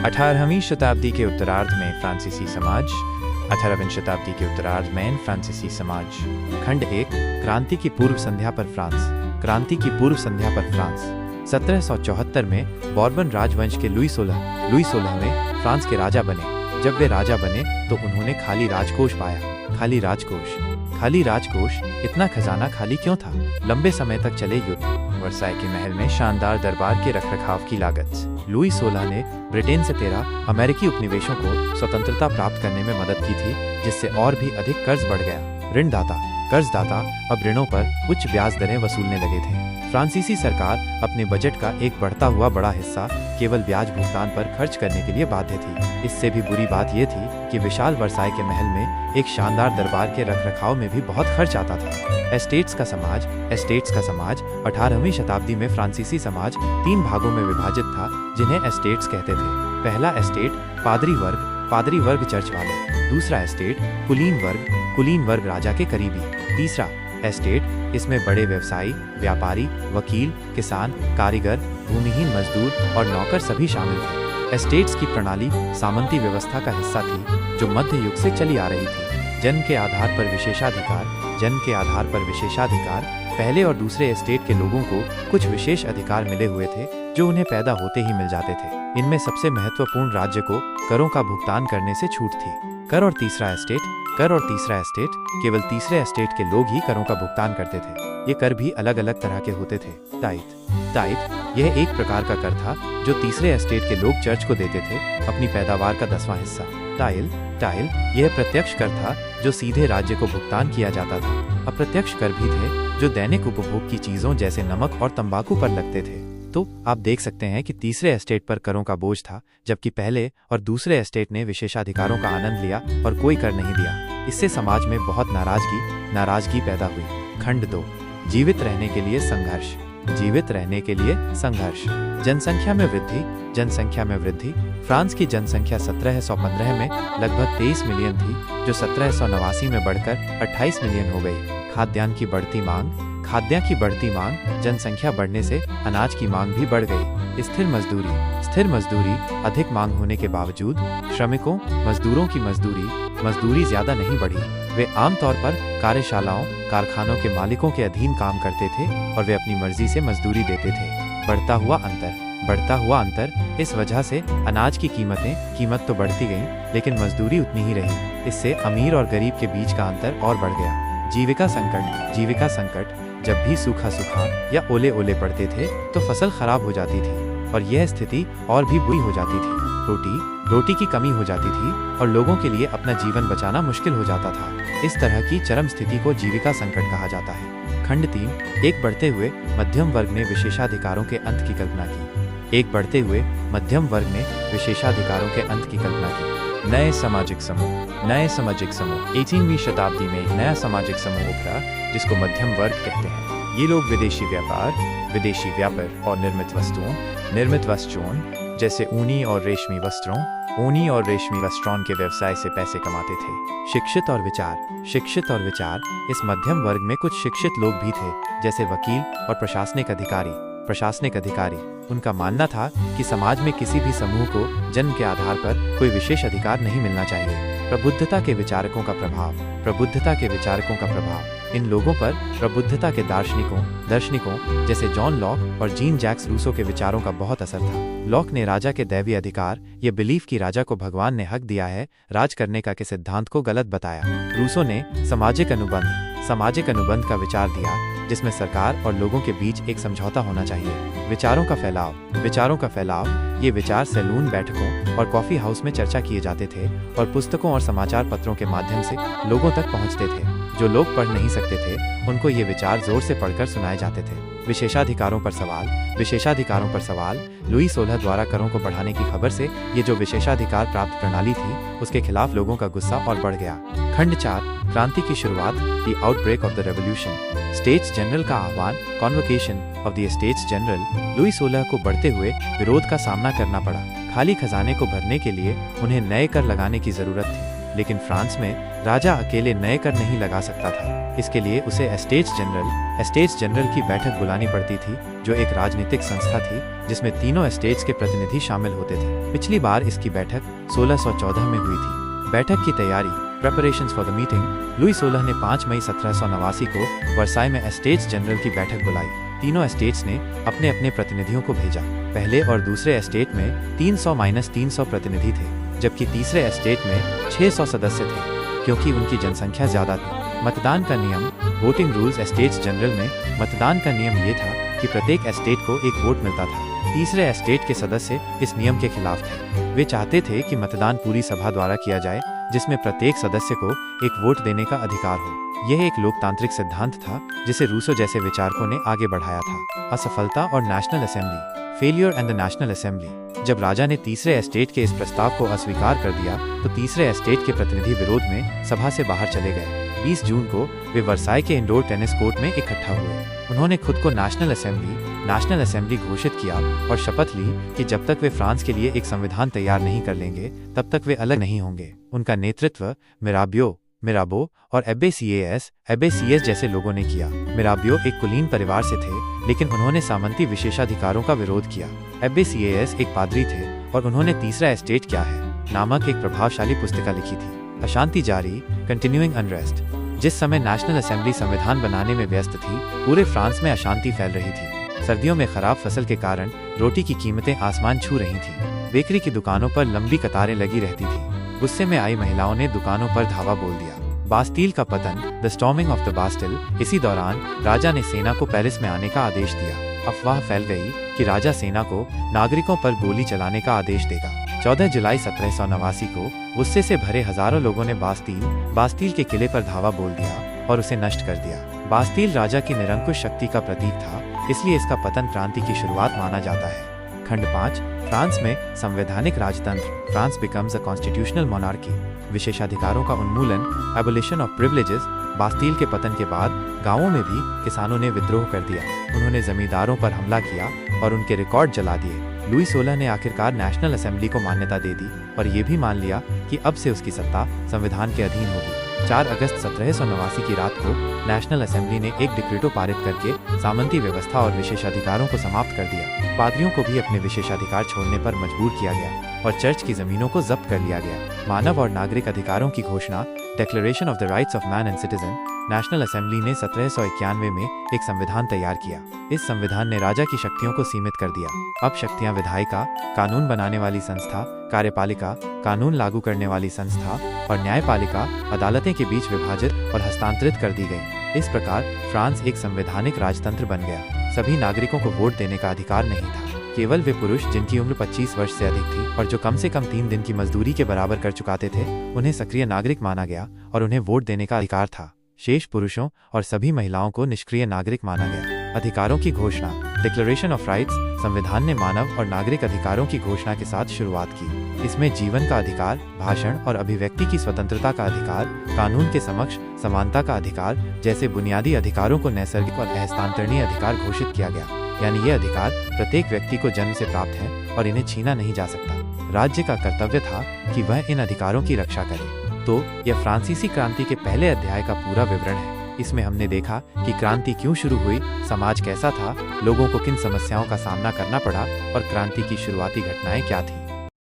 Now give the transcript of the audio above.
18वीं शताब्दी के उत्तरार्ध में फ्रांसीसी समाज, 18वीं शताब्दी के उत्तरार्ध में फ्रांसीसी समाज। खंड 1, क्रांति की पूर्व संध्या पर फ्रांस। क्रांति की पूर्व संध्या पर फ्रांस। 1774 में बॉर्बन राजवंश के लुई 16वें फ्रांस के राजा बने। जब वे राजा बने तो उन्होंने खाली राजकोष पाया। खाली राजकोष, इतना खजाना खाली क्यों था? लंबे समय तक चले युद्ध, वर्साई के महल में शानदार दरबार के रखरखाव की लागत। लुई 16 ने ब्रिटेन से 13 अमेरिकी उपनिवेशों को स्वतंत्रता प्राप्त करने में मदद की थी, जिससे और भी अधिक कर्ज बढ़ गया। कर्जदाता अब ऋणों पर उच्च ब्याज दरें वसूलने लगे थे। फ्रांसीसी सरकार अपने बजट का एक बढ़ता हुआ बड़ा हिस्सा केवल ब्याज भुगतान पर खर्च करने के लिए बाध्य थी। इससे भी बुरी बात यह थी कि विशाल वर्साई के महल में एक शानदार दरबार के रखरखाव में भी बहुत खर्च आता था। एस्टेट्स का समाज 18वीं शताब्दी में फ्रांसीसी समाज 3 भागों में विभाजित था, जिन्हें एस्टेट्स कहते थे। पहला एस्टेट पादरी वर्ग चर्च वाले। दूसरा एस्टेट कुलीन वर्ग राजा के करीबी। तीसरा एस्टेट, इसमें बड़े व्यवसायी, व्यापारी, वकील, किसान, कारीगर, भूमिहीन मजदूर और नौकर सभी शामिल थे। एस्टेट्स की प्रणाली सामंती व्यवस्था का हिस्सा थी, जो मध्य युग से चली आ रही थी। जन्म के आधार पर विशेषाधिकार, पहले और दूसरे एस्टेट के लोगों को कुछ विशेष अधिकार मिले हुए थे, जो उन्हें पैदा होते ही मिल जाते थे। इनमें सबसे महत्वपूर्ण राज्य को करों का भुगतान करने से छूट थी। कर और तीसरा एस्टेट, केवल तीसरे एस्टेट के लोग ही करों का भुगतान करते थे। ये कर भी अलग अलग तरह के होते थे। टाइप, यह एक प्रकार का कर था जो तीसरे एस्टेट के लोग चर्च को देते थे, अपनी पैदावार का 10वां हिस्सा। टाइल, यह प्रत्यक्ष कर था जो सीधे राज्य को भुगतान किया जाता था। अप्रत्यक्ष कर भी थे जो दैनिक उपभोग की चीजों जैसे नमक और तंबाकू पर लगते थे। तो आप देख सकते हैं कि तीसरे एस्टेट पर करों का बोझ था, जबकि पहले और दूसरे एस्टेट ने विशेषाधिकारों का आनंद लिया और कोई कर नहीं दिया। इससे समाज में बहुत नाराजगी पैदा हुई। खंड 2, जीवित रहने के लिए संघर्ष। जनसंख्या में वृद्धि। फ्रांस की जनसंख्या 1715 में लगभग 23 मिलियन थी, जो 1789 में बढ़कर 28 मिलियन हो गई। खाद्यान्न की बढ़ती मांग, जनसंख्या बढ़ने से अनाज की मांग भी बढ़ गई। स्थिर मजदूरी, अधिक मांग होने के बावजूद मजदूरों की मजदूरी ज्यादा नहीं बढ़ी। वे आमतौर पर कार्यशालाओं, कारखानों के मालिकों के अधीन काम करते थे और वे अपनी मर्जी से मजदूरी देते थे। बढ़ता हुआ अंतर, इस वजह से अनाज की कीमत तो बढ़ती गई, लेकिन मजदूरी उतनी ही रही। इससे अमीर और गरीब के बीच का अंतर और बढ़ गया। जीविका संकट, जब भी सूखा या ओले पड़ते थे तो फसल खराब हो जाती थी और यह स्थिति और भी बुरी हो जाती थी। रोटी की कमी हो जाती थी और लोगों के लिए अपना जीवन बचाना मुश्किल हो जाता था। इस तरह की चरम स्थिति को जीविका संकट कहा जाता है। खंड 3, एक बढ़ते हुए मध्यम वर्ग ने विशेषाधिकारों के अंत की कल्पना की। नए सामाजिक समूह। 18वीं शताब्दी में एक नया सामाजिक समूह उभरा, जिसको मध्यम वर्ग कहते हैं। ये लोग विदेशी व्यापार और निर्मित वस्तुओं जैसे ऊनी और रेशमी वस्त्रों के व्यवसाय से पैसे कमाते थे। शिक्षित और विचार, इस मध्यम वर्ग में कुछ शिक्षित लोग भी थे, जैसे वकील और प्रशासनिक अधिकारी। उनका मानना था कि समाज में किसी भी समूह को जन्म के आधार पर कोई विशेष अधिकार नहीं मिलना चाहिए। प्रबुद्धता के विचारकों का प्रभाव, इन लोगों पर प्रबुद्धता के दार्शनिकों जैसे जॉन लॉक और जीन जैक्स रूसो के विचारों का बहुत असर था। लॉक ने राजा के दैवीय अधिकार, ये बिलीफ कि राजा को भगवान ने हक दिया है राज करने का, के सिद्धांत को गलत बताया। रूसो ने सामाजिक अनुबंध का विचार दिया, जिसमें सरकार और लोगों के बीच एक समझौता होना चाहिए। विचारों का फैलाव, ये विचार सैलून, बैठकों और कॉफी हाउस में चर्चा किए जाते थे और पुस्तकों और समाचार पत्रों के माध्यम से लोगों तक पहुंचते थे। जो लोग पढ़ नहीं सकते थे, उनको ये विचार जोर से पढ़कर सुनाए जाते थे। विशेषाधिकारों पर सवाल, लुई 16 द्वारा करों को बढ़ाने की खबर से ये जो विशेषाधिकार प्राप्त प्रणाली थी, उसके खिलाफ लोगों का गुस्सा और बढ़ गया। खंड 4, क्रांति की शुरुआत, the outbreak of the revolution. States general का आह्वान, convocation of the states general. Louis 16 को बढ़ते हुए विरोध का सामना करना पड़ा। खाली खजाने को भरने के लिए उन्हें नए कर लगाने की जरूरत थी। लेकिन फ्रांस में राजा अकेले नए कर नहीं लगा सकता था। इसके लिए उसे एस्टेट्स जनरल की बैठक बुलानी पड़ती थी, जो एक राजनीतिक संस्था थी जिसमें तीनों एस्टेट्स के प्रतिनिधि शामिल होते थे। पिछली बार इसकी बैठक 1614 में हुई थी। बैठक की तैयारी preparations for the meeting. Louis 16 ने 5 मई 1789 को वर्साई में एस्टेट्स जनरल की बैठक बुलाई। तीनों एस्टेट्स ने अपने अपने प्रतिनिधियों को भेजा। पहले और दूसरे एस्टेट में 300-300 प्रतिनिधि थे, जबकि तीसरे एस्टेट में 600 सदस्य थे, क्योंकि उनकी जनसंख्या ज्यादा थी। मतदान का नियम, वोटिंग रूल्स। एस्टेट्स जनरल में मतदान का नियम ये था कि प्रत्येक एस्टेट को एक वोट मिलता था। तीसरे एस्टेट के सदस्य इस नियम के खिलाफ थे। वे चाहते थे कि मतदान पूरी सभा द्वारा किया जाए, जिसमें प्रत्येक सदस्य को एक वोट देने का अधिकार हो। यह एक लोकतांत्रिक सिद्धांत था जिसे रूसो जैसे विचारकों ने आगे बढ़ाया था। असफलता और national assembly. Failure and the national assembly. जब राजा ने तीसरे एस्टेट के इस प्रस्ताव को अस्वीकार कर दिया तो तीसरे एस्टेट के प्रतिनिधि विरोध में सभा से बाहर चले गए। 20 जून को वे वर्साई के इंडोर टेनिस कोर्ट में इकट्ठा हुए। उन्होंने खुद को नेशनल असेंबली घोषित किया और शपथ ली कि जब तक वे फ्रांस के लिए एक संविधान तैयार नहीं कर लेंगे तब तक वे अलग नहीं होंगे। उनका नेतृत्व मिराबो और एब्बे सीएस जैसे लोगों ने किया। मिराबियो एक कुलीन परिवार से थे, लेकिन उन्होंने सामंती विशेषाधिकारों का विरोध किया। एब्बे सीएस एक पादरी थे और उन्होंने तीसरा एस्टेट क्या है नामक एक प्रभावशाली पुस्तिका लिखी थी। अशांति जारी, कंटिन्यूइंग अनरेस्ट। जिस समय नेशनल असेंबली संविधान बनाने में व्यस्त थी, पूरे फ्रांस में अशांति फैल रही थी। सर्दियों में खराब फसल के कारण रोटी की कीमतें आसमान छू रही थीं। बेकरी की दुकानों पर लंबी कतारें लगी रहती थी। गुस्से में आई महिलाओं ने दुकानों पर धावा बोल दिया। बास्टील का पतन, the storming of the Bastille. इसी दौरान राजा ने सेना को पेरिस में आने का आदेश दिया। अफवाह फैल गई कि राजा सेना को नागरिकों पर गोली चलाने का आदेश देगा। 14 जुलाई 1789 को गुस्से से भरे हजारों लोगों ने बास्टील के किले पर धावा बोल दिया और उसे नष्ट कर दिया। बास्टील राजा की निरंकुश शक्ति का प्रतीक था, इसलिए इसका पतन क्रांति की शुरुआत माना जाता है। खंड 5। फ्रांस में संवैधानिक राजतंत्र। France becomes a constitutional monarchy. विशेषाधिकारों का उन्मूलन, एबोलिशन ऑफ प्रिविलेजेस। बास्टील के पतन के बाद गांवों में भी किसानों ने विद्रोह कर दिया। उन्होंने जमींदारों पर हमला किया और उनके रिकॉर्ड जला दिए। लुई 16 ने आखिरकार नेशनल असेंबली को मान्यता दे दी और ये भी मान लिया कि अब से उसकी सत्ता संविधान के अधीन होगी। 4 अगस्त 1789 की रात को नेशनल असेंबली ने एक डिक्रीटो पारित करके सामंती व्यवस्था और विशेषाधिकारों को समाप्त कर दिया। पादरियों को भी अपने विशेषाधिकार छोड़ने पर मजबूर किया गया और चर्च की जमीनों को जब्त कर लिया गया। मानव और नागरिक अधिकारों की घोषणा, declaration of the rights of man and citizen. National assembly ने 1791 में एक संविधान तैयार किया। इस संविधान ने राजा की शक्तियों को सीमित कर दिया। अब शक्तियां विधायिका, कानून बनाने वाली संस्था, कार्यपालिका, कानून लागू करने वाली संस्था और न्यायपालिका, अदालतें के बीच विभाजित और हस्तांतरित कर दी गई। इस प्रकार फ्रांस एक संवैधानिक राजतंत्र बन गया। सभी नागरिकों को वोट देने का अधिकार नहीं था। केवल वे पुरुष जिनकी उम्र 25 वर्ष से अधिक थी और जो कम से कम 3 दिन की मजदूरी के बराबर कर चुकाते थे, उन्हें सक्रिय नागरिक माना गया और उन्हें वोट देने का अधिकार था। शेष पुरुषों और सभी महिलाओं को निष्क्रिय नागरिक माना गया। अधिकारों की घोषणा, डिक्लेरेशन ऑफ राइट्स। संविधान ने मानव और नागरिक अधिकारों की घोषणा के साथ शुरुआत की। इसमें जीवन का अधिकार, भाषण और अभिव्यक्ति की स्वतंत्रता का अधिकार, कानून के समक्ष समानता का अधिकार जैसे बुनियादी अधिकारों को नैसर्गिक और अहस्तांतरणीय अधिकार घोषित किया गया। यानी ये अधिकार प्रत्येक व्यक्ति को जन्म से प्राप्त हैं और इन्हें छीना नहीं जा सकता। राज्य का कर्तव्य था कि वह इन अधिकारों की रक्षा करे। तो यह फ्रांसीसी क्रांति के पहले अध्याय का पूरा विवरण है। इसमें हमने देखा कि क्रांति क्यों शुरू हुई, समाज कैसा था, लोगों को किन समस्याओं का सामना करना पड़ा और क्रांति की शुरुआती घटनाएं क्या थी।